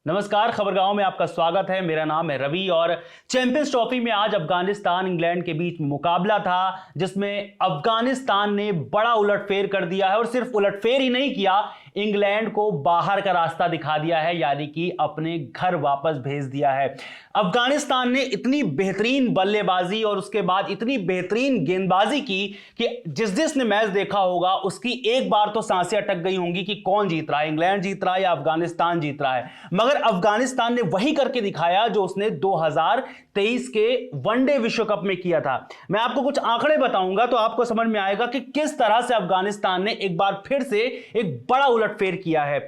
नमस्कार, खबरगांव में आपका स्वागत है। मेरा नाम है रवि और चैंपियंस ट्रॉफी में आज अफगानिस्तान इंग्लैंड के बीच मुकाबला था, जिसमें अफगानिस्तान ने बड़ा उलटफेर कर दिया है और सिर्फ उलटफेर ही नहीं किया, इंग्लैंड को बाहर का रास्ता दिखा दिया है, यानी कि अपने घर वापस भेज दिया है। अफगानिस्तान ने इतनी बेहतरीन बल्लेबाजी और उसके बाद इतनी बेहतरीन गेंदबाजी की कि जिसने मैच देखा होगा उसकी एक बार तो सांसें अटक गई होंगी कि कौन जीत रहा है, इंग्लैंड जीत रहा है या अफगानिस्तान जीत रहा है। मगर अफगानिस्तान ने वही करके दिखाया जो उसने 2023 के वनडे विश्व कप में किया था। मैं आपको कुछ आंकड़े बताऊंगा तो आपको समझ में आएगा कि किस तरह से अफगानिस्तान ने एक बार फिर से एक बड़ा उलटफेर किया है।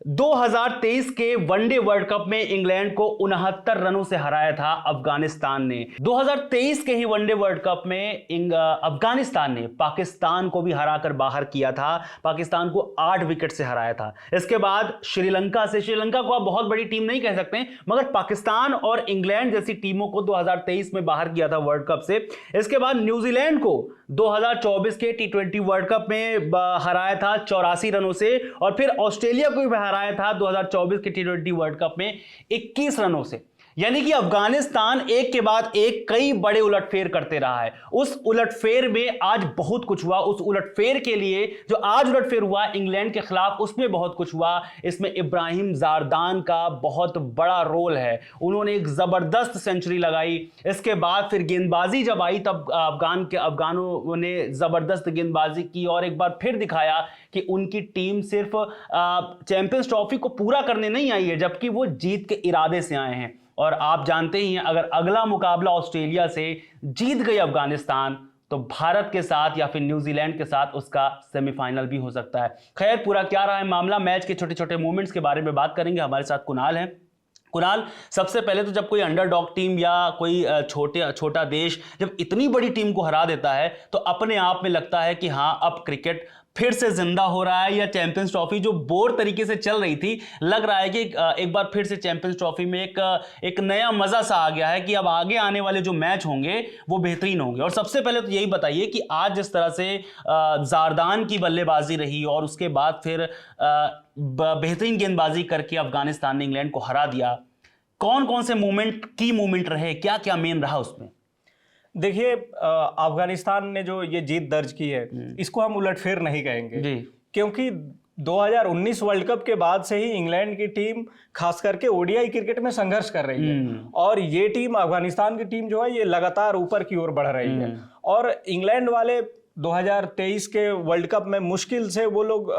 2023 के वनडे वर्ल्ड कप में इंग्लैंड को 69 रनों से हराया था अफगानिस्तान ने। 2023 के ही वनडे वर्ल्ड कप में अफगानिस्तान ने पाकिस्तान को भी हराकर बाहर किया था, पाकिस्तान को 8 विकेट से हराया था। इसके बाद श्रीलंका को आप बहुत बड़ी टीम नहीं कह सकते, मगर पाकिस्तान और इंग्लैंड जैसी टीमों को 2023 में बाहर किया था वर्ल्ड कप से। इसके बाद न्यूजीलैंड को 2024 के T20 वर्ल्ड कप में हराया था 84 रनों से, और फिर ऑस्ट्रेलिया को भी हराया था 2024 के T20 वर्ल्ड कप में 21 रनों से। यानी कि अफगानिस्तान एक के बाद एक कई बड़े उलटफेर करते रहा है। उस उलटफेर में आज बहुत कुछ हुआ। उस उलटफेर के लिए जो आज उलटफेर हुआ इंग्लैंड के खिलाफ, उसमें बहुत कुछ हुआ। इसमें इब्राहिम ज़ारदान का बहुत बड़ा रोल है। उन्होंने एक जबरदस्त सेंचुरी लगाई। इसके बाद फिर गेंदबाजी जब आई तब अफगानों ने जबरदस्त गेंदबाजी की और एक बार फिर दिखाया कि उनकी टीम सिर्फ चैंपियंस ट्रॉफी को पूरा करने नहीं आई है, जबकि वो जीत के इरादे से आए हैं। और आप जानते ही हैं, अगर अगला मुकाबला ऑस्ट्रेलिया से जीत गई अफगानिस्तान तो भारत के साथ या फिर न्यूजीलैंड के साथ उसका सेमीफाइनल भी हो सकता है। खैर, पूरा क्या रहा है मामला, मैच के छोटे छोटे मोमेंट्स के बारे में बात करेंगे। हमारे साथ कुणाल हैं। कुणाल, सबसे पहले तो जब कोई अंडरडॉग टीम या कोई छोटा देश जब इतनी बड़ी टीम को हरा देता है तो अपने आप में लगता है कि हाँ, अब क्रिकेट फिर से जिंदा हो रहा है, या चैंपियंस ट्रॉफी जो बोर तरीके से चल रही थी, लग रहा है कि एक बार फिर से चैंपियंस ट्रॉफी में एक नया मजा सा आ गया है कि अब आगे आने वाले जो मैच होंगे वो बेहतरीन होंगे। और सबसे पहले तो यही बताइए कि आज जिस तरह से ज़ारदान की बल्लेबाजी रही और उसके बाद फिर बेहतरीन गेंदबाजी करके अफगानिस्तान ने इंग्लैंड को हरा दिया, कौन कौन से मोमेंट रहे, क्या क्या मेन रहा उसमें? देखिए, अफगानिस्तान ने जो ये जीत दर्ज की है इसको हम उलटफेर नहीं कहेंगे जी। क्योंकि 2019 वर्ल्ड कप के बाद से ही इंग्लैंड की टीम खास करके ओडीआई क्रिकेट में संघर्ष कर रही है, और ये टीम, अफगानिस्तान की टीम जो है, ये लगातार ऊपर की ओर बढ़ रही है। और इंग्लैंड वाले 2023 के वर्ल्ड कप में मुश्किल से वो लोग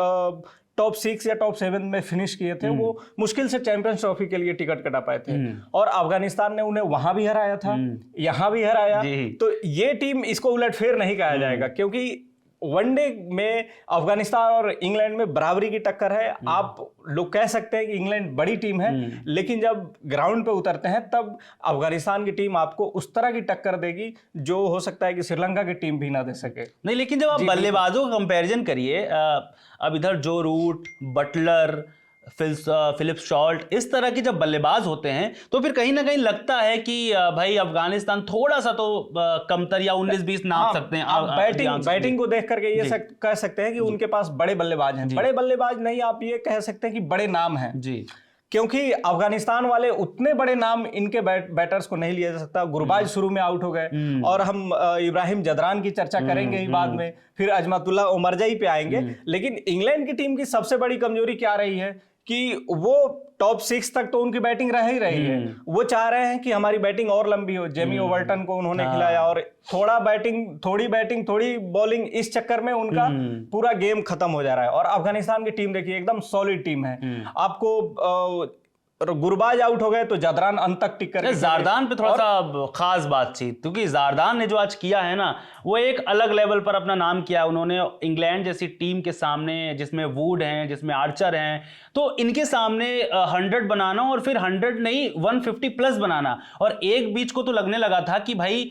टॉप 6 या टॉप 7 में फिनिश किए थे। वो मुश्किल से चैंपियंस ट्रॉफी के लिए टिकट कटा पाए थे, और अफगानिस्तान ने उन्हें वहां भी हराया था, यहां भी हराया। तो ये टीम, इसको उलटफेर नहीं कहा जाएगा, क्योंकि वनडे में अफगानिस्तान और इंग्लैंड में बराबरी की टक्कर है। आप लोग कह सकते हैं कि इंग्लैंड बड़ी टीम है, लेकिन जब ग्राउंड पे उतरते हैं तब अफगानिस्तान की टीम आपको उस तरह की टक्कर देगी जो हो सकता है कि श्रीलंका की टीम भी ना दे सके। नहीं, लेकिन जब आप बल्लेबाजों का कंपैरिजन करिए, अब इधर जो रूट, बटलर, फिलिप शॉल्ट, इस तरह के जब बल्लेबाज होते हैं तो फिर कहीं ना कहीं लगता है कि भाई अफगानिस्तान थोड़ा सा तो कमतर या 19-20 नाप सकते हैं। आप बैटिंग को देख करके ये कह सकते हैं कि उनके पास बड़े बल्लेबाज हैं। बड़े बल्लेबाज नहीं, आप ये कह सकते हैं कि बड़े नाम हैं जी, क्योंकि अफगानिस्तान वाले उतने बड़े नाम इनके बैटर्स को नहीं लिया जा सकता। गुरबाज शुरू में आउट हो गए, और हम इब्राहिम जदरान की चर्चा करेंगे ही बाद में, फिर अजमतुल्लाह उमरजई पे आएंगे। लेकिन इंग्लैंड की टीम की सबसे बड़ी कमजोरी क्या रही है कि वो टॉप 6 तक तो उनकी बैटिंग रह ही रही है। वो चाह रहे हैं कि हमारी बैटिंग और लंबी हो। जेमी ओवरटन को उन्होंने खिलाया, और थोड़ी बैटिंग थोड़ी बॉलिंग, इस चक्कर में उनका पूरा गेम खत्म हो जा रहा है। और अफगानिस्तान की टीम देखिए, एकदम सॉलिड टीम है। आपको गुरबाज आउट हो गए तो जदरान अंत तक टिक कर, ज़ारदान पे थोड़ा सा खास बातचीत, क्योंकि ज़ारदान ने जो आज किया है ना, वो एक अलग लेवल पर अपना नाम किया। उन्होंने इंग्लैंड जैसी टीम के सामने, जिसमें वुड हैं, जिसमें आर्चर हैं, तो इनके सामने 100 बनाना, और फिर 100 नहीं 150 प्लस बनाना। और एक बीच को तो लगने लगा था कि भाई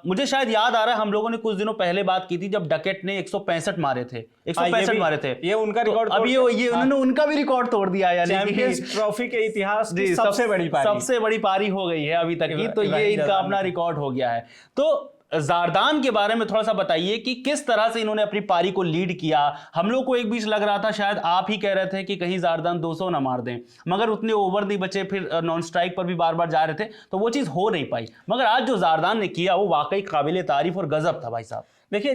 मुझे शायद याद आ रहा है, हम लोगों ने कुछ दिनों पहले बात की थी जब डकेट ने 165 मारे थे, 165 मारे थे। ये उनका रिकॉर्ड, अब ये उन्होंने उनका भी रिकॉर्ड तोड़ दिया, यानी चैंपियंस ट्रॉफी के इतिहास की सबसे बड़ी पारी हो गई है अभी तक की। तो ये इनका अपना रिकॉर्ड हो गया है। तो जारदान के बारे में थोड़ा सा बताइए कि किस तरह से इन्होंने अपनी पारी को लीड किया। हम लोग को एक बीच लग रहा था, शायद आप ही कह रहे थे कि कहीं जारदान 200 ना मार दें, मगर उतने ओवर नहीं बचे, फिर नॉन स्ट्राइक पर भी बार बार जा रहे थे, तो वो चीज़ हो नहीं पाई। मगर आज जो जारदान ने किया वो वाकई काबिल तारीफ और गजब था भाई साहब। देखिए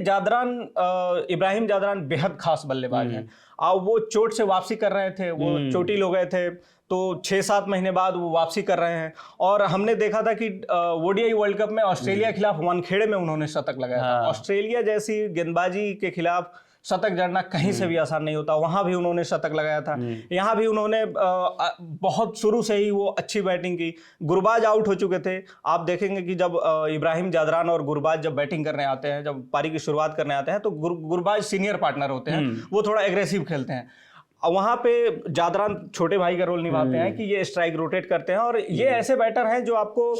इब्राहिम जादरान बेहद खास बल्लेबाज हैं। अब वो चोट से वापसी कर रहे थे, वो चोटिल हो गए थे, तो 6-7 महीने बाद वो वापसी कर रहे हैं। और हमने देखा था कि ओडीआई वर्ल्ड कप में ऑस्ट्रेलिया के खिलाफ वानखेड़े में उन्होंने शतक लगाया था। ऑस्ट्रेलिया जैसी गेंदबाजी के खिलाफ शतक जड़ना कहीं से भी आसान नहीं होता, वहां भी उन्होंने शतक लगाया था। यहाँ भी उन्होंने बहुत शुरू से ही वो अच्छी बैटिंग की। गुरबाज आउट हो चुके थे। आप देखेंगे कि जब इब्राहिम जादरान और गुरबाज जब बैटिंग करने आते हैं, जब पारी की शुरुआत करने आते हैं, तो गुरबाज सीनियर पार्टनर होते हैं, वो थोड़ा एग्रेसिव खेलते हैं। वहां पे जादरान छोटे भाई का रोल निभाते हैं कि ये स्ट्राइक रोटेट करते हैं, और ये ऐसे बैटर हैं जो आपको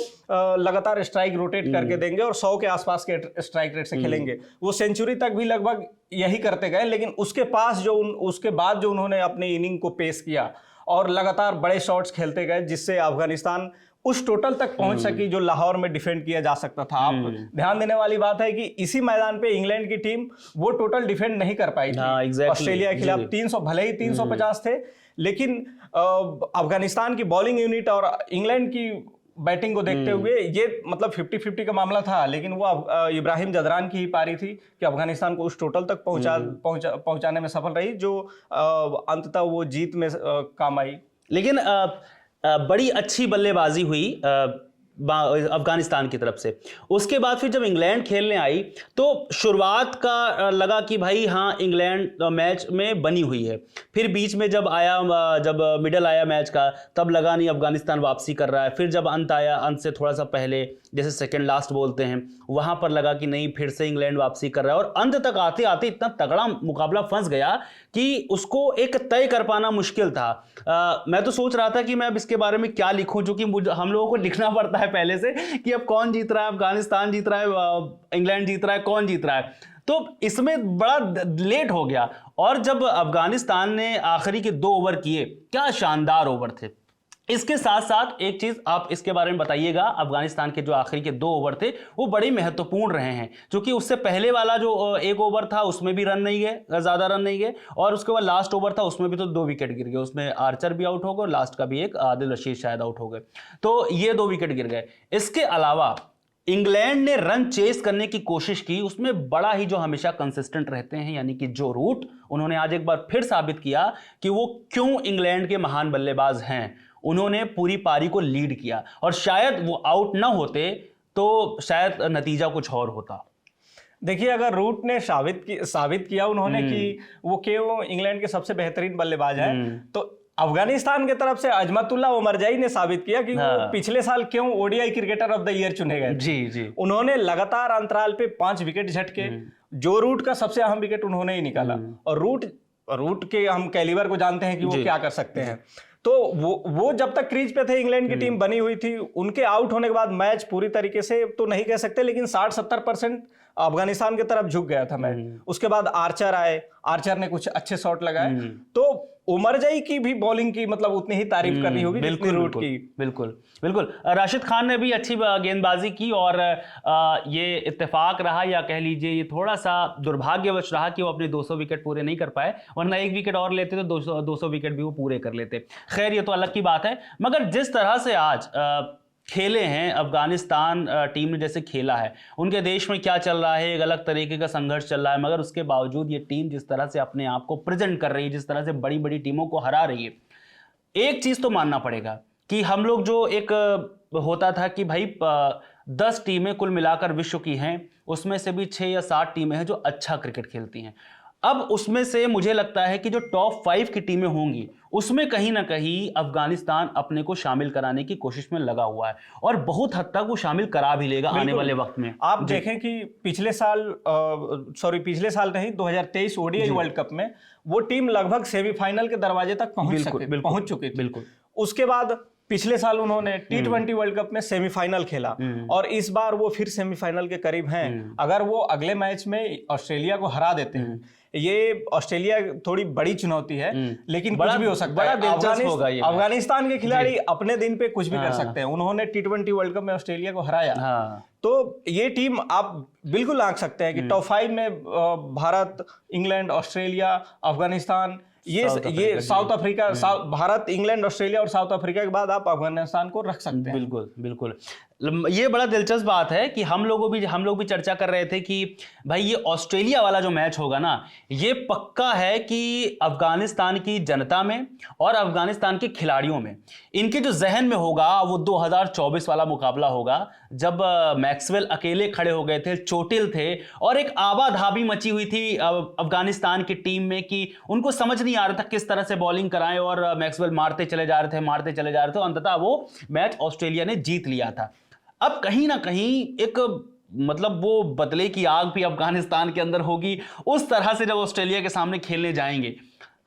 लगातार स्ट्राइक रोटेट करके देंगे और 100 के आसपास के स्ट्राइक रेट से खेलेंगे। वो सेंचुरी तक भी लगभग यही करते गए, लेकिन उसके बाद जो उन्होंने अपनी इनिंग को पेश किया और लगातार बड़े शॉट्स खेलते गए, जिससे अफगानिस्तान उस टोटल तक पहुंच सकी जो लाहौर में डिफेंड किया जा सकता था। आप ध्यान देने वाली बात है कि इसी मैदान पे इंग्लैंड की टीम वो टोटल डिफेंड नहीं कर पाई थी। ऑस्ट्रेलिया के खिलाफ 300 भले ही 350 थे, लेकिन अफगानिस्तान की बॉलिंग यूनिट और इंग्लैंड की बैटिंग को देखते हुए ये मतलब 50-50 का मामला था। लेकिन वो इब्राहिम जादरान की ही पारी थी कि अफगानिस्तान को उस टोटल तक पहुंचाने में सफल रही, जो अंततः वो जीत में काम आई। लेकिन बड़ी अच्छी बल्लेबाजी हुई अफगानिस्तान की तरफ से। उसके बाद फिर जब इंग्लैंड खेलने आई तो शुरुआत का लगा कि भाई हाँ इंग्लैंड मैच में बनी हुई है। फिर बीच में जब मिडल आया मैच का, तब लगा नहीं अफगानिस्तान वापसी कर रहा है। फिर जब अंत आया, अंत से थोड़ा सा पहले जैसे सेकंड लास्ट बोलते हैं, वहां पर लगा कि नहीं फिर से इंग्लैंड वापसी कर रहा है। और अंत तक आते आते इतना तगड़ा मुकाबला फंस गया कि उसको एक तय कर पाना मुश्किल था। मैं तो सोच रहा था कि मैं अब इसके बारे में क्या लिखूं, जो कि हम लोगों को लिखना पड़ता है पहले से कि अब कौन जीत रहा है, अफगानिस्तान जीत रहा है, इंग्लैंड जीत रहा है, कौन जीत रहा है। तो इसमें बड़ा लेट हो गया। और जब अफगानिस्तान ने आखिरी के 2 ओवर किए, क्या शानदार ओवर थे। इसके साथ साथ एक चीज आप इसके बारे में बताइएगा, अफगानिस्तान के जो आखिरी के 2 ओवर थे वो बड़े महत्वपूर्ण रहे हैं, क्योंकि उससे पहले वाला जो 1 ओवर था उसमें भी रन नहीं गए, ज्यादा रन नहीं गए, और उसके बाद लास्ट ओवर था उसमें भी तो 2 विकेट गिर गए। उसमें आर्चर भी आउट हो गए, लास्ट का भी एक आदिल रशीद शायद आउट हो गए, तो ये 2 विकेट गिर गए। इसके अलावा इंग्लैंड ने रन चेस करने की कोशिश की, उसमें बड़ा ही जो हमेशा कंसिस्टेंट रहते हैं, यानी कि जो रूट, उन्होंने आज एक बार फिर साबित किया कि वो क्यों इंग्लैंड के महान बल्लेबाज हैं। उन्होंने पूरी पारी को लीड किया, और शायद वो आउट ना होते तो शायद नतीजा कुछ और होता। देखिए, अगर रूट ने साबित किया उन्होंने कि वो क्यों इंग्लैंड के सबसे बेहतरीन बल्लेबाज हैं, तो अफगानिस्तान की तरफ से अजमतुल्लाह उमरजाई ने साबित किया कि वो पिछले साल क्यों ODI cricketer of the year चुने गए। जी। उन्होंने लगातार अंतराल पे 5 विकेट झटके, जो रूट का सबसे अहम विकेट उन्होंने ही निकाला। और रूट के हम कैलिबर को जानते हैं कि वो क्या कर सकते हैं। तो वो जब तक क्रीज पे थे, इंग्लैंड की टीम बनी हुई थी, उनके आउट होने के बाद मैच पूरी तरीके से तो नहीं कह सकते, लेकिन 60-70% अफगानिस्तान की तरफ झुक गया था मैच। उसके बाद आर्चर ने कुछ अच्छे शॉट लगाए, तो उमरजाई की भी बॉलिंग की मतलब उतनी ही तारीफ करनी होगी जितनी रूट की। बिल्कुल। राशिद खान ने भी अच्छी गेंदबाजी की, और ये इत्तेफाक रहा या कह लीजिए ये थोड़ा सा दुर्भाग्यवश रहा कि वो अपने 200 विकेट पूरे नहीं कर पाए, वरना 1 विकेट और लेते तो 200 विकेट भी वो पूरे कर लेते। खैर, ये तो अलग की बात है। मगर जिस तरह से आज खेले हैं अफगानिस्तान टीम ने, जैसे खेला है, उनके देश में क्या चल रहा है, एक अलग तरीके का संघर्ष चल रहा है, मगर उसके बावजूद ये टीम जिस तरह से अपने आप को प्रेजेंट कर रही है, जिस तरह से बड़ी बड़ी टीमों को हरा रही है, एक चीज तो मानना पड़ेगा कि हम लोग जो एक होता था कि भाई 10 टीमें कुल मिलाकर विश्व की हैं, उसमें से भी 6 या 7 टीमें हैं जो अच्छा क्रिकेट खेलती हैं। अब उसमें से मुझे लगता है कि जो टॉप 5 की टीमें होंगी, उसमें कहीं ना कहीं अफगानिस्तान अपने को शामिल कराने की कोशिश में लगा हुआ है, और बहुत हद तक वो शामिल करा भी लेगा आने वाले वक्त में। आप देखें कि पिछले साल नहीं, 2023 ओडीआई वर्ल्ड कप में वो टीम लगभग सेमीफाइनल के दरवाजे तक पहुंच चुकी थी। बिल्कुल। उसके बाद पिछले साल उन्होंने T20 वर्ल्ड कप में सेमीफाइनल खेला, और इस बार वो फिर सेमीफाइनल के करीब हैं। अगर वो अगले मैच में ऑस्ट्रेलिया को हरा देते हैं, ये ऑस्ट्रेलिया थोड़ी बड़ी चुनौती है, लेकिन कुछ भी हो सकता है। अफगानिस्तान के खिलाड़ी अपने दिन पे कुछ भी कर सकते हैं। उन्होंने T20 वर्ल्ड कप में ऑस्ट्रेलिया को हराया। तो ये टीम आप बिल्कुल आंक सकते हैं कि टॉप 5 में भारत, इंग्लैंड, ऑस्ट्रेलिया, अफगानिस्तान, ये south Africa, Bharat, England, Australia और साउथ अफ्रीका के बाद आप अफगानिस्तान को रख सकते हैं। बिल्कुल बिल्कुल। ये बड़ा दिलचस्प बात है कि हम लोग भी चर्चा कर रहे थे कि भाई ये ऑस्ट्रेलिया वाला जो मैच होगा ना, ये पक्का है कि अफगानिस्तान की जनता में और अफगानिस्तान के खिलाड़ियों में, इनके जो जहन में होगा वो 2024 वाला मुकाबला होगा, जब मैक्सवेल अकेले खड़े हो गए थे, चोटिल थे और एक आबाधाबी मची हुई थी अफगानिस्तान की टीम में कि उनको समझ नहीं आ रहा था किस तरह से बॉलिंग कराएं, और मैक्सवेल मारते चले जा रहे थे, अंततः वो मैच ऑस्ट्रेलिया ने जीत लिया था। अब कहीं ना कहीं एक मतलब वो बदले की आग भी अफगानिस्तान के अंदर होगी उस तरह से जब ऑस्ट्रेलिया के सामने खेलने जाएंगे।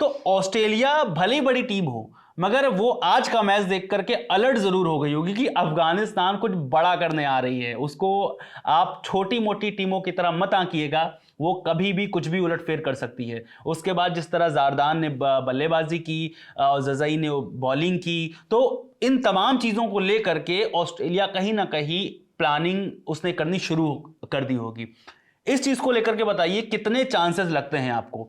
तो ऑस्ट्रेलिया भले ही बड़ी टीम हो, मगर वो आज का मैच देख करके अलर्ट जरूर हो गई होगी कि अफगानिस्तान कुछ बड़ा करने आ रही है। उसको आप छोटी मोटी टीमों की तरह मत आंकिएगा, वो कभी भी कुछ भी उलटफेर कर सकती है। उसके बाद जिस तरह जारदान ने बल्लेबाजी की, जज़ई ने बॉलिंग की, तो इन तमाम चीज़ों को लेकर के ऑस्ट्रेलिया कहीं ना कहीं प्लानिंग उसने करनी शुरू कर दी होगी। इस चीज़ को लेकर के बताइए कितने चांसेस लगते हैं आपको,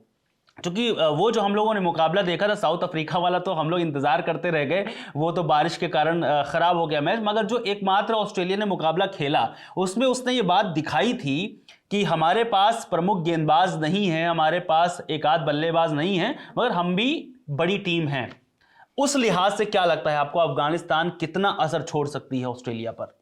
क्योंकि वो जो हम लोगों ने मुकाबला देखा था साउथ अफ्रीका वाला, तो हम लोग इंतजार करते रह गए, वो तो बारिश के कारण खराब हो गया मैच, मगर जो एकमात्र ऑस्ट्रेलिया ने मुकाबला खेला उसमें उसने ये बात दिखाई थी कि हमारे पास प्रमुख गेंदबाज नहीं है, हमारे पास एक आध बल्लेबाज नहीं है, मगर हम भी बड़ी टीम हैं। उस लिहाज से क्या लगता है आपको, अफगानिस्तान कितना असर छोड़ सकती है ऑस्ट्रेलिया पर?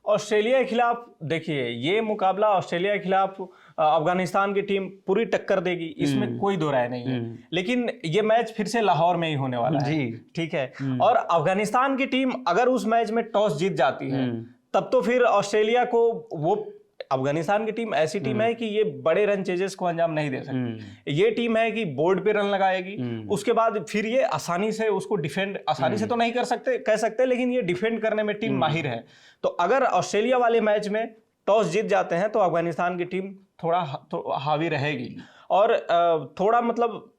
ऑस्ट्रेलिया के खिलाफ देखिए, ये मुकाबला ऑस्ट्रेलिया के खिलाफ अफगानिस्तान की टीम पूरी टक्कर देगी, इसमें कोई दो राय नहीं है। लेकिन ये मैच फिर से लाहौर में ही होने वाला है, ठीक है। और अफगानिस्तान की टीम अगर उस मैच में टॉस जीत जाती है तब तो फिर ऑस्ट्रेलिया को, वो अफगानिस्तान की टीम ऐसी टीम है कि ये बड़े रन चेजेस को अंजाम नहीं दे सकती। ये टीम है कि बोर्ड पे रन लगाएगी, उसके बाद फिर ये आसानी से उसको डिफेंड, आसानी से तो नहीं कह सकते, लेकिन ये डिफेंड करने में टीम माहिर है। तो अगर ऑस्ट्रेलिया वाले मैच में टॉस जीत जाते हैं तो अफगानिस्तान की टीम थोड़ा हावी रहेगी। और थोड़ा मतलब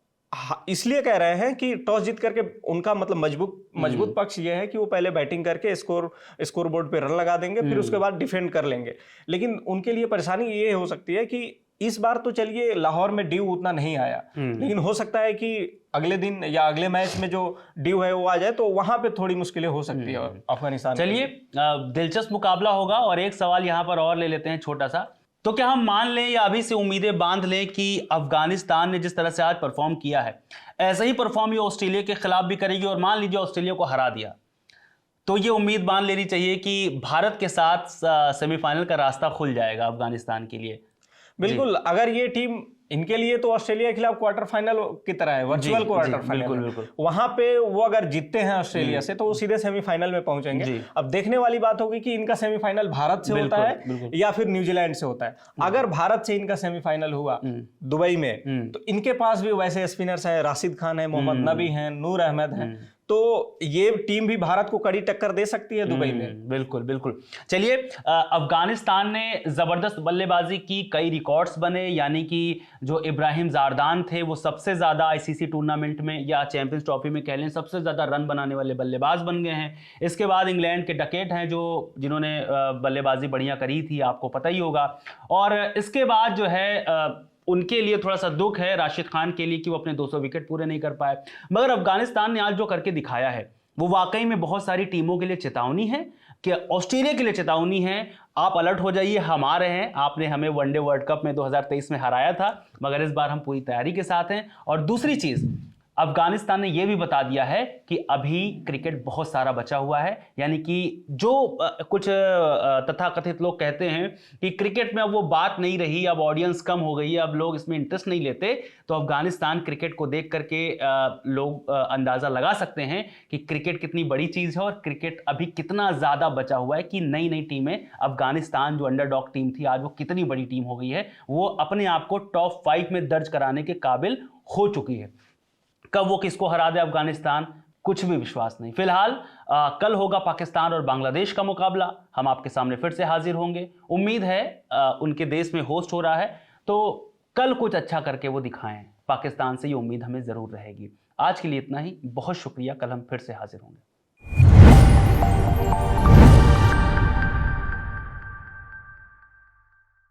इसलिए कह रहे हैं कि टॉस जीत करके उनका मतलब मजबूत पक्ष ये है कि वो पहले बैटिंग करके स्कोर बोर्ड पे रन लगा देंगे, फिर उसके बाद डिफेंड कर लेंगे। लेकिन उनके लिए परेशानी ये हो सकती है कि इस बार तो चलिए लाहौर में ड्यू उतना नहीं आया, लेकिन हो सकता है कि अगले दिन या अगले मैच में जो ड्यू है वो आ जाए, तो वहां पे थोड़ी मुश्किलें हो सकती है अफगानिस्तान। चलिए, दिलचस्प मुकाबला होगा। और एक सवाल यहां पर और ले लेते हैं छोटा सा, तो क्या हम मान लें या अभी से उम्मीदें बांध लें कि अफगानिस्तान ने जिस तरह से आज परफॉर्म किया है, ऐसा ही परफॉर्म ये ऑस्ट्रेलिया के खिलाफ भी करेगी, और मान लीजिए ऑस्ट्रेलिया को हरा दिया, तो ये उम्मीद मान लेनी चाहिए कि भारत के साथ सेमीफाइनल का रास्ता खुल जाएगा अफगानिस्तान के लिए? बिल्कुल, अगर ये टीम, इनके लिए तो ऑस्ट्रेलिया के खिलाफ क्वार्टर फाइनल की तरह है, वर्चुअल क्वार्टर फाइनल। वहां पे वो अगर जीतते हैं ऑस्ट्रेलिया से तो वो सीधे सेमीफाइनल में पहुंचेंगे। अब देखने वाली बात होगी कि इनका सेमीफाइनल भारत से होता है या फिर न्यूजीलैंड से होता है। अगर भारत से इनका सेमीफाइनल हुआ दुबई में, तो इनके पास भी वैसे स्पिनर्स हैं, राशिद खान है, मोहम्मद नबी हैं, नूर अहमद हैं, तो ये टीम भी भारत को कड़ी टक्कर दे सकती है दुबई में। बिल्कुल बिल्कुल। चलिए, अफगानिस्तान ने जबरदस्त बल्लेबाजी की, कई रिकॉर्ड्स बने, यानी कि जो इब्राहिम जारदान थे वो सबसे ज्यादा आईसीसी टूर्नामेंट में या चैंपियंस ट्रॉफी में कह लें सबसे ज्यादा रन बनाने वाले बल्लेबाज बन गए हैं। इसके बाद इंग्लैंड के डकेट हैं जिन्होंने बल्लेबाजी बढ़िया करी थी, आपको पता ही होगा। और इसके बाद जो है उनके लिए थोड़ा सा दुख है राशिद खान के लिए कि वो अपने 200 विकेट पूरे नहीं कर पाए। मगर अफगानिस्तान ने आज जो करके दिखाया है वो वाकई में बहुत सारी टीमों के लिए चेतावनी है, कि ऑस्ट्रेलिया के लिए चेतावनी है, आप अलर्ट हो जाइए, हम आ रहे हैं। आपने हमें वनडे वर्ल्ड कप में 2023 में हराया था, मगर इस बार हम पूरी तैयारी के साथ हैं। और दूसरी चीज, अफगानिस्तान ने यह भी बता दिया है कि अभी क्रिकेट बहुत सारा बचा हुआ है, यानी कि जो कुछ तथाकथित लोग कहते हैं कि क्रिकेट में अब वो बात नहीं रही, अब ऑडियंस कम हो गई है, अब लोग इसमें इंटरेस्ट नहीं लेते, तो अफगानिस्तान क्रिकेट को देख करके लोग अंदाजा लगा सकते हैं कि क्रिकेट कितनी बड़ी चीज है और क्रिकेट अभी कितना ज्यादा बचा हुआ है, कि नई नई टीमें, अफगानिस्तान जो अंडरडॉग टीम थी आज वो कितनी बड़ी टीम हो गई है, वो अपने आप को टॉप 5 में दर्ज कराने के काबिल हो चुकी है। कब वो किसको हरा दे अफगानिस्तान, कुछ भी विश्वास नहीं। फिलहाल कल होगा पाकिस्तान और बांग्लादेश का मुकाबला, हम आपके सामने फिर से हाजिर होंगे। उम्मीद है उनके देश में होस्ट हो रहा है, तो कल कुछ अच्छा करके वो दिखाएं। पाकिस्तान से ये उम्मीद हमें जरूर रहेगी। आज के लिए इतना ही, बहुत शुक्रिया। कल हम फिर से हाजिर होंगे।